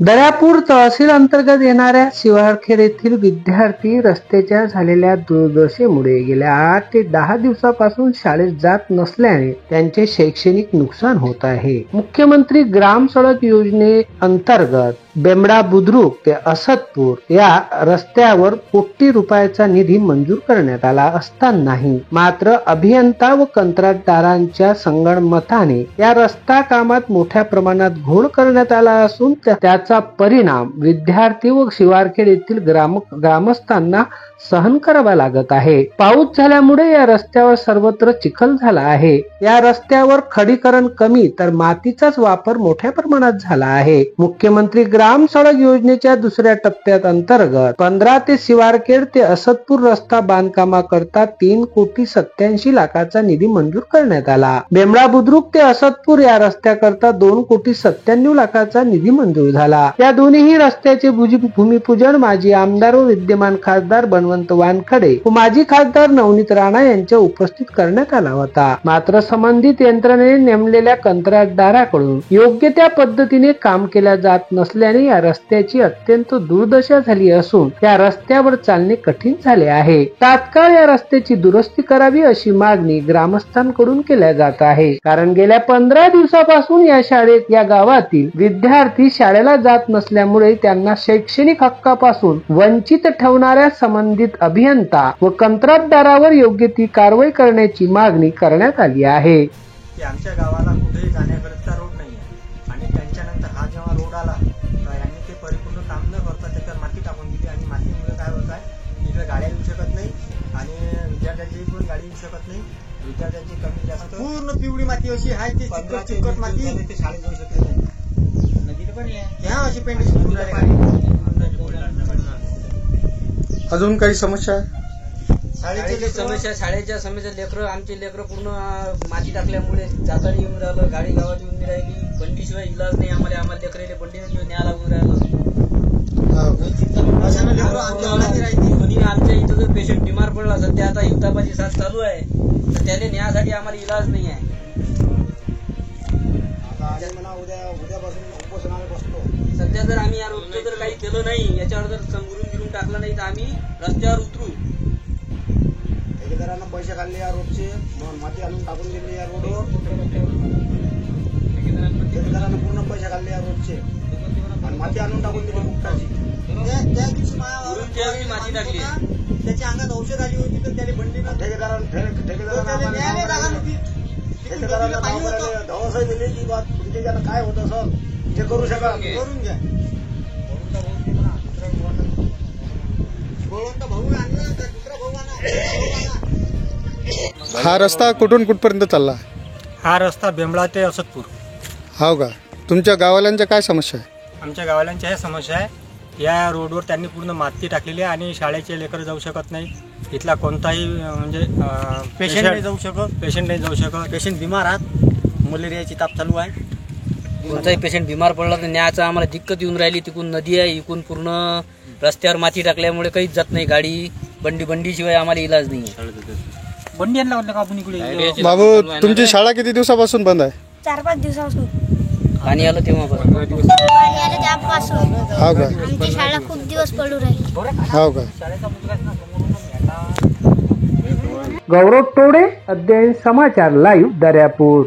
दर्यापूर तहसील अंतर्गत येणाऱ्या शिवारखेड येथील विद्यार्थी रस्त्याच्या झालेल्या दुर्दशेमुळे गेल्या 8 ते 10 दिवसापासून शाळेत जात नसल्याने त्यांचे शैक्षणिक नुकसान होत आहे। मुख्यमंत्री ग्राम सडक योजने अंतर्गत बेमडा बुद्रुक ते असदपूर या रस्त्यावर कोटी रुपयाचा निधी मंजूर करण्यात आला असतानाही मात्र अभियंता व कंत्राटदारांच्या संगनमताने या रस्ता कामात मोठ्या प्रमाणात घोळ करण्यात आला असून त्याचा परिणाम विद्यार्थी व शिवारखेड येथील ग्रामस्थांना सहन करावा लागत आहे। पाऊस झाल्यामुळे या रस्त्यावर सर्वत्र चिखल झाला आहे। या रस्त्यावर खडीकरण कमी तर मातीचाच वापर मोठ्या प्रमाणात झाला आहे। मुख्यमंत्री ग्राम सडक योजनेच्या दुसऱ्या टप्प्यात अंतर्गत 15 ते शिवारखेड ते असदपूर रस्ता बांधकामाकरता 3,87,00,000 निधी मंजूर करण्यात आला। बेमडा बुद्रुक ते असदपूर या रस्त्याकरता 2,97,00,000 निधी मंजूर झाला। या दोन्ही रस्त्याचे भूमिपूजन माजी आमदार व विद्यमान खासदार बनवंत वानखडे व माजी खासदार नवनीत राणा यांच्या उपस्थित करण्यात आला होता। मात्र संबंधित यंत्रणेने नेमलेल्या कंत्राटदाराकडून योग्य त्या पद्धतीने काम केले जात नसल्याने या रस्त्याची अत्यंत दुर्दशा झाली असून या रस्त्यावर चालणे कठीण झाले आहे। तात्काळ या रस्त्याची दुरुस्ती करावी अशी मागणी ग्रामस्थांकडून केल्या जात आहे। कारण गेल्या 15 दिवसापासून या गावातील विद्यार्थी शाळेला जात नसल्यामुळे त्यांना शैक्षणिक हक्कापासून वंचित ठेवणाऱ्या संबंधित अभियंता व कंत्राटदारावर योग्य ती कारवाई करण्याची मागणी करण्यात आली आहे। आमच्या गावाला कुठेही जाण्याकरता रोड नाही आहे आणि त्यांच्यानंतर हा जेव्हा रोड आला तर यांनी ते परिपूर्ण काम न करता त्याच्यावर माती टाकून दिली आणि मातीमुळे काय होत आहे, इकडे गाड्या येऊ शकत नाही आणि विद्यार्थ्यांची पण गाडी येऊ शकत नाही। विद्यार्थ्यांची कमी जास्त पूर्ण पिवळी माती अशी आहे ती चिकट माती ते शाळेत जाऊ शकत नाही। नदीला पण या अशी पेंट अजून काही समस्या आहे? शाळेच्या समस्या लेकरं आमचे लेकरं पूर्ण माती टाकल्यामुळे जाता येऊन राहिलं, गाडी गावात येऊन नाही राहिली, बंडीशिवाय इलाज नाही आम्हाला लेकराले बंडीने न्याय लागून राहिलं। आणि आमच्या इथं जर पेशंट बिमार पडला सध्या आता युद्धापाची साथ चालू आहे तर त्याने न्यायासाठी आम्हाला इलाज नाही आहे। सध्या जर आम्ही या रोडचं जर काही केलं नाही, याच्यावर जर संगरून गिरून टाकलं नाही तर आम्ही रस्त्यावर उतरू। ठेकेदारांना पैसे खाल्ले या रोडचे, माती आणून टाकून दिले या रोडवर, ठेकेदारांना पूर्ण पैसे खाल्ले या रोडचे आणि माती आणून टाकून दिली मुक्ताची। त्या दिवशी माती टाकली, त्याच्या अंगात औषध आली होती तर त्याने बंडीनं ठेकेदारांना धवसही दिली की बा तुमच्या ज्यानं काय होत असं ते करू शका करून घ्या। हा रस्ता कुठून कुठपर्यंत चालला? हा रस्ता बेमडा ते असदपूर। हो का? तुमच्या गावाल्यांच्या काय समस्या आहे? आमच्या गावाल्यांच्या ह्या समस्या आहे, या रोडवर त्यांनी पूर्ण माती टाकलेली आहे आणि शाळेचे लेकरं जाऊ शकत नाही। इथला कोणताही म्हणजे पेशंट नाही जाऊ शकत। पेशंट बिमार आहात, मलेरियाची ताप चालू आहे। कोणताही पेशंट बिमार पडला तर न्यायचा आम्हाला दिक्कत येऊन राहिली। तिकून नदी आहे, इकून पूर्ण रस्त्यावर माती टाकल्यामुळे काहीच जात नाही गाडी, बंडीशिवाय आम्हाला इलाज नाही। बंडी आणला का आपण इकडे? बाबू, तुमची शाळा किती दिवसापासून बंद आहे? 4-5 दिवसापासून। पाणी आलं तेव्हापासून। पाणी आलं त्यापासून। हो का? आमची शाळा खूप दिवस पडू राहिली। हो का? गौरव तोडे, अध्ययन समाचार लाईव्ह, दर्यापूर।